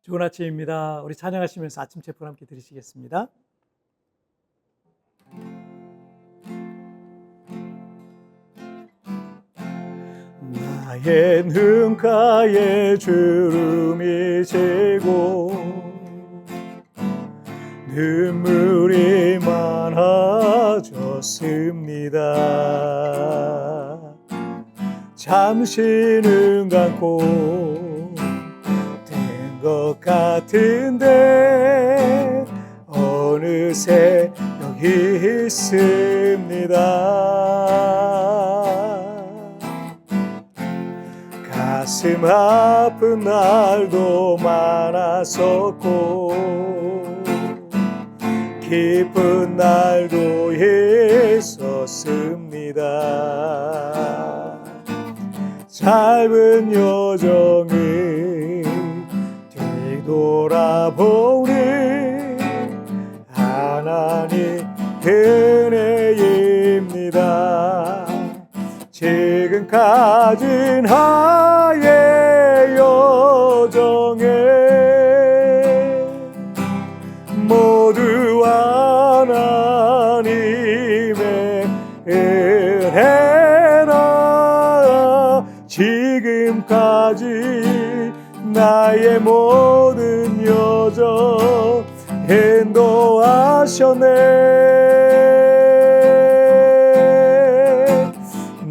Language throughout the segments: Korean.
좋은 아침입니다. 우리 찬양하시면서 아침 체포를 함께 드리시겠습니다. 나의 눈가에 주름이 지고 눈물이 많아졌습니다. 잠시 눈 감고 된 것 같은데 어느새 여기 있습니다. 가슴 아픈 날도 많았었고 기쁜 날도 있었습니다. 짧은 여정을 뒤돌아보니 하나님 은혜입니다. 지금까지 나의 여정에 모두 하나님의 은혜라. 지금까지 나의 모든 여정 인도하셨네.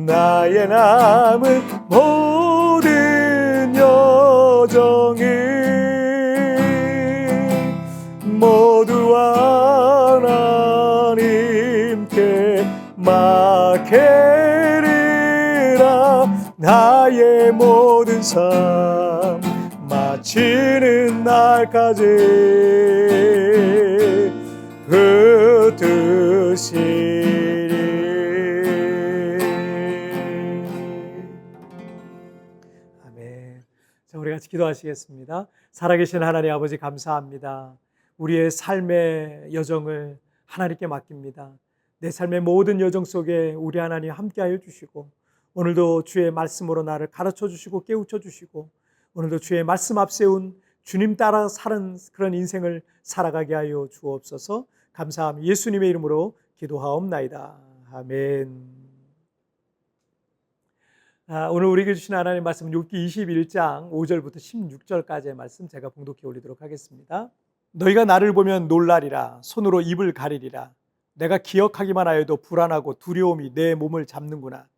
나의 남은 모든 여정을 모두 하나님께 맡기리라. 나의 모든 삶 마치는 날까지 붙드시리. 아멘. 자, 우리 같이 기도하시겠습니다. 살아계신 하나님 아버지, 감사합니다. 우리의 삶의 여정을 하나님께 맡깁니다. 내 삶의 모든 여정 속에 우리 하나님 함께하여 주시고, 오늘도 주의 말씀으로 나를 가르쳐 주시고 깨우쳐 주시고, 오늘도 주의 말씀 앞세운 주님 따라 사는 그런 인생을 살아가게 하여 주옵소서. 감사함 예수님의 이름으로 기도하옵나이다. 아멘. 오늘 우리에게 주신 하나님의 말씀은 욥기 21장 5절부터 16절까지의 말씀 제가 봉독해 올리도록 하겠습니다. 너희가 나를 보면 놀라리라. 손으로 입을 가리리라. 내가 기억하기만 하여도 불안하고 두려움이 내 몸을 잡는구나.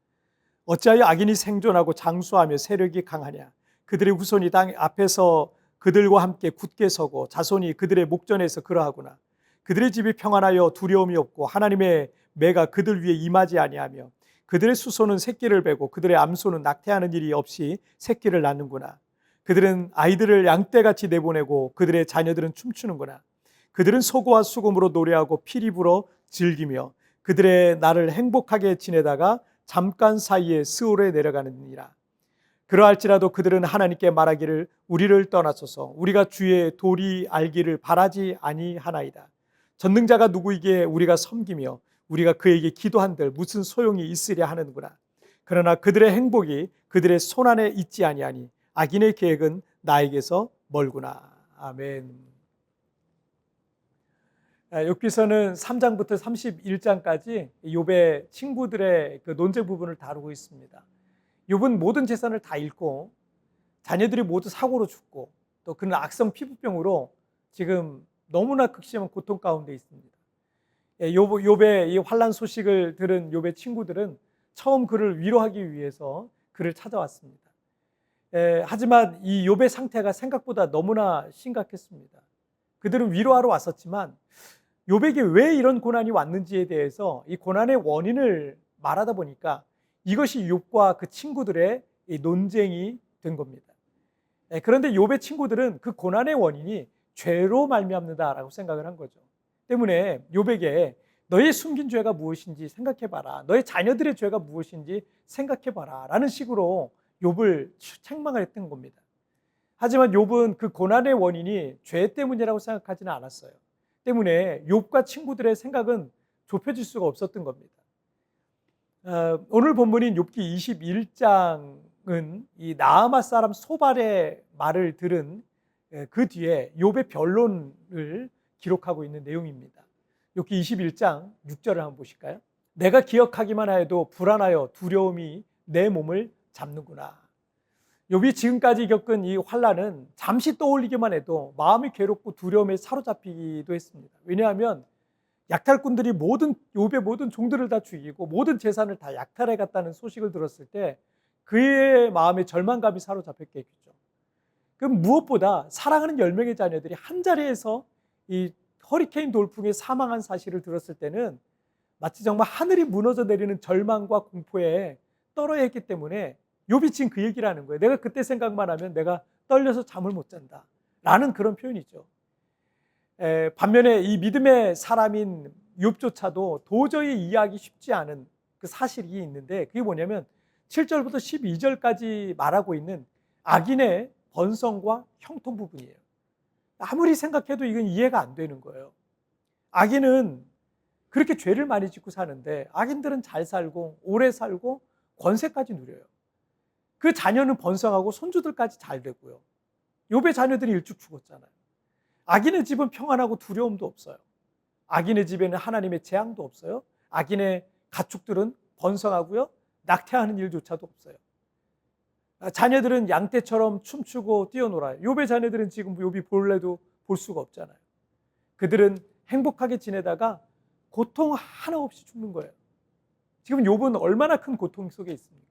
어찌하여 악인이 생존하고 장수하며 세력이 강하냐. 그들의 후손이 땅 앞에서 그들과 함께 굳게 서고 자손이 그들의 목전에서 그러하구나. 그들의 집이 평안하여 두려움이 없고 하나님의 매가 그들 위에 임하지 아니하며 그들의 수소는 새끼를 베고 그들의 암소는 낙태하는 일이 없이 새끼를 낳는구나. 그들은 아이들을 양떼같이 내보내고 그들의 자녀들은 춤추는구나. 그들은 소고와 수금으로 노래하고 피리 불어 즐기며 그들의 날을 행복하게 지내다가 잠깐 사이에 스올에 내려가느니라. 그러할지라도 그들은 하나님께 말하기를 우리를 떠나소서 우리가 주의 도리 알기를 바라지 아니하나이다. 전능자가 누구이기에 우리가 섬기며 우리가 그에게 기도한들 무슨 소용이 있으랴 하는구나. 그러나 그들의 행복이 그들의 손안에 있지 아니하니 악인의 계획은 나에게서 멀구나. 아멘. 욥기서는 3장부터 31장까지 욥의 친구들의 그 논쟁 부분을 다루고 있습니다. 욥은 모든 재산을 다 잃고 자녀들이 모두 사고로 죽고 또 그는 악성 피부병으로 지금 너무나 극심한 고통 가운데 있습니다. 욥의 이 환난 소식을 들은 욥의 친구들은 처음 그를 위로하기 위해서 그를 찾아왔습니다. 하지만 이 욥의 상태가 생각보다 너무나 심각했습니다. 그들은 위로하러 왔었지만 욥에게 왜 이런 고난이 왔는지에 대해서 이 고난의 원인을 말하다 보니까 이것이 욥과 그 친구들의 이 논쟁이 된 겁니다. 그런데 욥의 친구들은 그 고난의 원인이 죄로 말미암는다라고 생각을 한 거죠. 때문에 욥에게 너의 숨긴 죄가 무엇인지 생각해봐라. 너의 자녀들의 죄가 무엇인지 생각해봐라. 라는 식으로 욥을 책망을 했던 겁니다. 하지만 욥은 그 고난의 원인이 죄 때문이라고 생각하지는 않았어요. 때문에 욥과 친구들의 생각은 좁혀질 수가 없었던 겁니다. 오늘 본문인 욥기 21장은 이 나아마 사람 소발의 말을 들은 그 뒤에 욥의 변론을 기록하고 있는 내용입니다. 욥기 21장 6절을 한번 보실까요? 내가 기억하기만 해도 불안하여 두려움이 내 몸을 잡는구나. 욥이 지금까지 겪은 이 환난은 잠시 떠올리기만 해도 마음이 괴롭고 두려움에 사로잡히기도 했습니다. 왜냐하면 약탈꾼들이 욥의 모든 종들을 다 죽이고 모든 재산을 다 약탈해 갔다는 소식을 들었을 때 그의 마음에 절망감이 사로잡혔겠죠. 그럼 무엇보다 사랑하는 10명의 자녀들이 한 자리에서 이 허리케인 돌풍에 사망한 사실을 들었을 때는 마치 정말 하늘이 무너져 내리는 절망과 공포에 떨어야 했기 때문에 욥이 지금 그 얘기를 하는 거예요. 내가 그때 생각만 하면 내가 떨려서 잠을 못 잔다 라는 그런 표현이죠. 반면에 이 믿음의 사람인 욥조차도 도저히 이해하기 쉽지 않은 그 사실이 있는데 그게 뭐냐면 7절부터 12절까지 말하고 있는 악인의 번성과 형통 부분이에요. 아무리 생각해도 이건 이해가 안 되는 거예요. 악인은 그렇게 죄를 많이 짓고 사는데 악인들은 잘 살고 오래 살고 권세까지 누려요. 그 자녀는 번성하고 손주들까지 잘 되고요. 욥의 자녀들이 일찍 죽었잖아요. 악인의 집은 평안하고 두려움도 없어요. 악인의 집에는 하나님의 재앙도 없어요. 악인의 가축들은 번성하고요. 낙태하는 일조차도 없어요. 자녀들은 양떼처럼 춤추고 뛰어놀아요. 욥의 자녀들은 지금 욥이 볼래도 볼 수가 없잖아요. 그들은 행복하게 지내다가 고통 하나 없이 죽는 거예요. 지금 욥은 얼마나 큰 고통 속에 있습니까?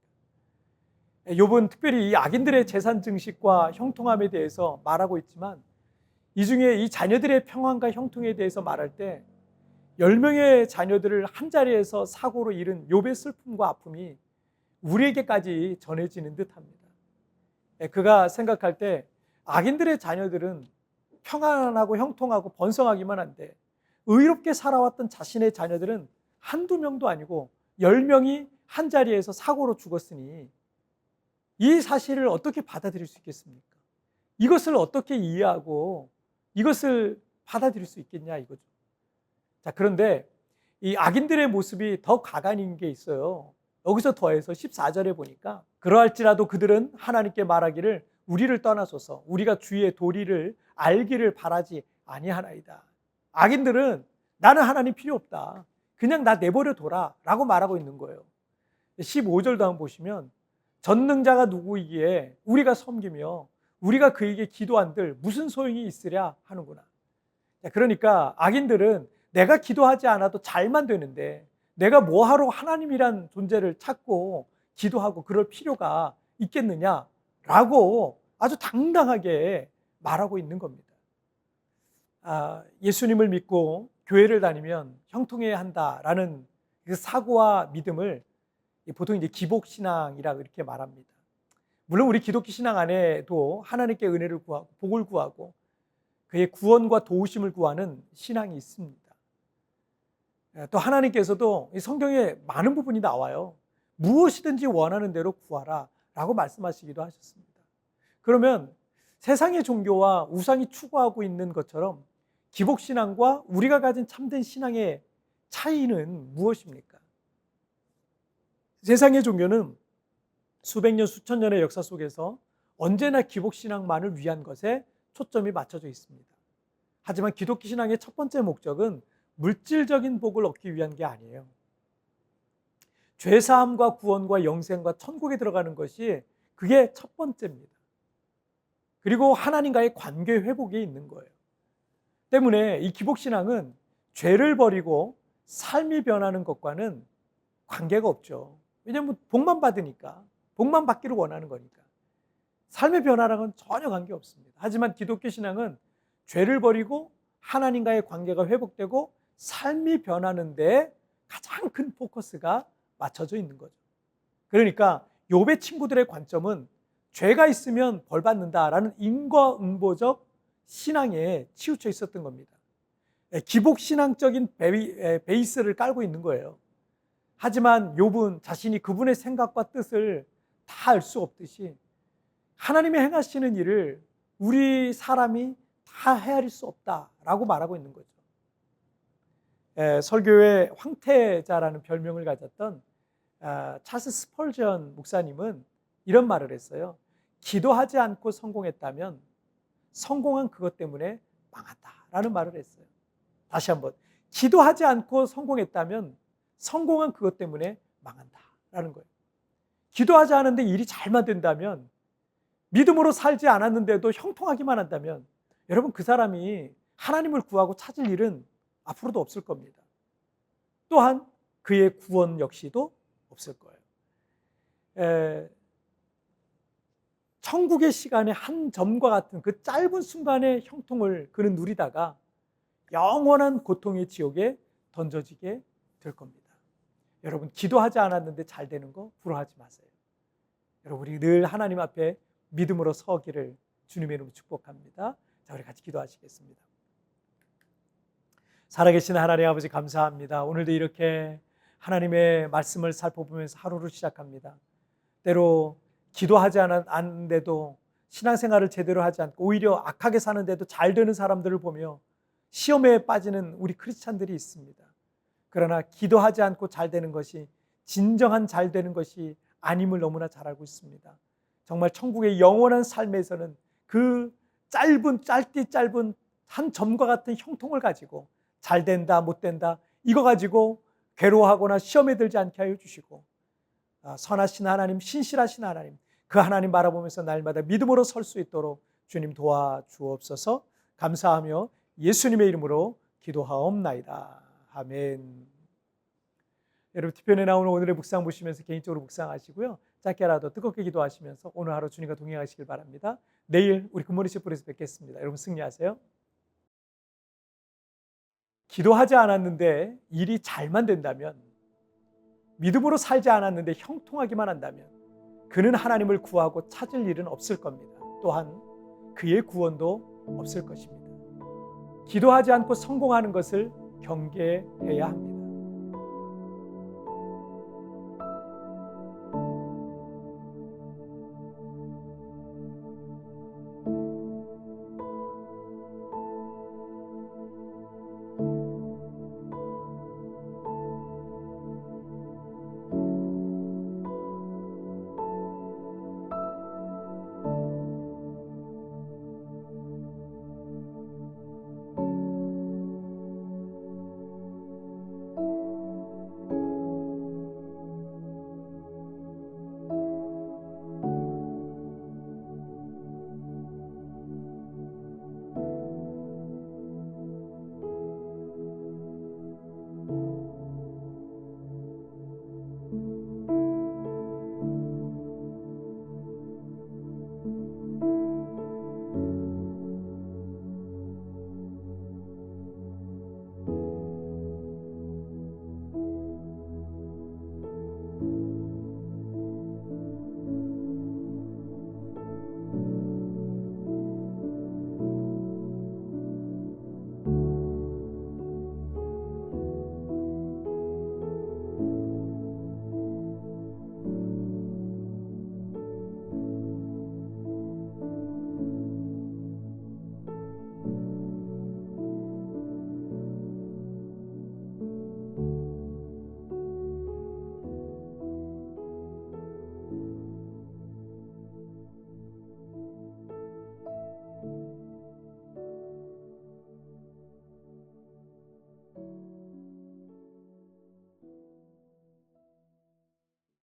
욥은 특별히 이 악인들의 재산 증식과 형통함에 대해서 말하고 있지만 이 중에 이 자녀들의 평안과 형통에 대해서 말할 때 10명의 자녀들을 한 자리에서 사고로 잃은 욥의 슬픔과 아픔이 우리에게까지 전해지는 듯합니다. 그가 생각할 때 악인들의 자녀들은 평안하고 형통하고 번성하기만 한데 의롭게 살아왔던 자신의 자녀들은 한두 명도 아니고 10명이 한 자리에서 사고로 죽었으니 이 사실을 어떻게 받아들일 수 있겠습니까? 이것을 어떻게 이해하고 이것을 받아들일 수 있겠냐 이거죠. 자, 그런데 이 악인들의 모습이 더 가관인 게 있어요. 여기서 더해서 14절에 보니까 그러할지라도 그들은 하나님께 말하기를 우리를 떠나소서 우리가 주의 도리를 알기를 바라지 아니하나이다. 악인들은 나는 하나님 필요 없다. 그냥 나 내버려 둬라 라고 말하고 있는 거예요. 15절도 한번 보시면 전능자가 누구이기에 우리가 섬기며 우리가 그에게 기도한들 무슨 소용이 있으랴 하는구나. 그러니까 악인들은 내가 기도하지 않아도 잘만 되는데 내가 뭐하러 하나님이란 존재를 찾고 기도하고 그럴 필요가 있겠느냐라고 아주 당당하게 말하고 있는 겁니다. 예수님을 믿고 교회를 다니면 형통해야 한다라는 그 사고와 믿음을 보통 이제 기복신앙이라고 이렇게 말합니다. 물론 우리 기독교 신앙 안에도 하나님께 은혜를 구하고 복을 구하고 그의 구원과 도우심을 구하는 신앙이 있습니다. 또 하나님께서도 성경에 많은 부분이 나와요. 무엇이든지 원하는 대로 구하라 라고 말씀하시기도 하셨습니다. 그러면 세상의 종교와 우상이 추구하고 있는 것처럼 기복신앙과 우리가 가진 참된 신앙의 차이는 무엇입니까? 세상의 종교는 수백 년, 수천 년의 역사 속에서 언제나 기복신앙만을 위한 것에 초점이 맞춰져 있습니다. 하지만 기독교 신앙의 첫 번째 목적은 물질적인 복을 얻기 위한 게 아니에요. 죄사함과 구원과 영생과 천국에 들어가는 것이 그게 첫 번째입니다. 그리고 하나님과의 관계 회복에 있는 거예요. 때문에 이 기복신앙은 죄를 버리고 삶이 변하는 것과는 관계가 없죠. 왜냐하면 복만 받으니까, 복만 받기를 원하는 거니까. 삶의 변화랑은 전혀 관계없습니다. 하지만 기독교 신앙은 죄를 버리고 하나님과의 관계가 회복되고 삶이 변하는 데 가장 큰 포커스가 맞춰져 있는 거죠. 그러니까 욥의 친구들의 관점은 죄가 있으면 벌 받는다라는 인과응보적 신앙에 치우쳐 있었던 겁니다. 기복신앙적인 베이스를 깔고 있는 거예요. 하지만 욥은 자신이 그분의 생각과 뜻을 다 알 수 없듯이 하나님이 행하시는 일을 우리 사람이 다 헤아릴 수 없다라고 말하고 있는 거죠. 설교의 황태자라는 별명을 가졌던 찰스 스펄전 목사님은 이런 말을 했어요. 기도하지 않고 성공했다면 성공한 그것 때문에 망한다라는 말을 했어요. 다시 한번, 기도하지 않고 성공했다면 성공한 그것 때문에 망한다라는 거예요. 기도하지 않았는데 일이 잘만 된다면, 믿음으로 살지 않았는데도 형통하기만 한다면, 여러분 그 사람이 하나님을 구하고 찾을 일은 앞으로도 없을 겁니다. 또한 그의 구원 역시도 없을 거예요. 천국의 시간의 한 점과 같은 그 짧은 순간의 형통을 그는 누리다가 영원한 고통의 지옥에 던져지게 될 겁니다. 여러분, 기도하지 않았는데 잘 되는 거 부러워하지 마세요. 여러분, 우리 늘 하나님 앞에 믿음으로 서기를 주님의 이름으로 축복합니다. 자, 우리 같이 기도하시겠습니다. 살아계신 하나님 아버지, 감사합니다. 오늘도 이렇게 하나님의 말씀을 살펴보면서 하루를 시작합니다. 때로 기도하지 않는데도, 신앙생활을 제대로 하지 않고 오히려 악하게 사는데도 잘 되는 사람들을 보며 시험에 빠지는 우리 크리스찬들이 있습니다. 그러나 기도하지 않고 잘 되는 것이 진정한 잘 되는 것이 아님을 너무나 잘 알고 있습니다. 정말 천국의 영원한 삶에서는 그 짧디 짧은 한 점과 같은 형통을 가지고 잘 된다 못 된다 이거 가지고 괴로워하거나 시험에 들지 않게 하여 주시고, 선하신 하나님, 신실하신 하나님, 그 하나님 바라보면서 날마다 믿음으로 설 수 있도록 주님 도와주옵소서. 감사하며 예수님의 이름으로 기도하옵나이다. 아멘. 여러분, 뒤편에 나오는 오늘의 묵상 보시면서 개인적으로 묵상하시고요, 짧게라도 뜨겁게 기도하시면서 오늘 하루 주님과 동행하시길 바랍니다. 내일 우리 굿모닝 셰프에서 뵙겠습니다. 여러분 승리하세요. 기도하지 않았는데 일이 잘만 된다면, 믿음으로 살지 않았는데 형통하기만 한다면 그는 하나님을 구하고 찾을 일은 없을 겁니다. 또한 그의 구원도 없을 것입니다. 기도하지 않고 성공하는 것을 경계해야 합니다.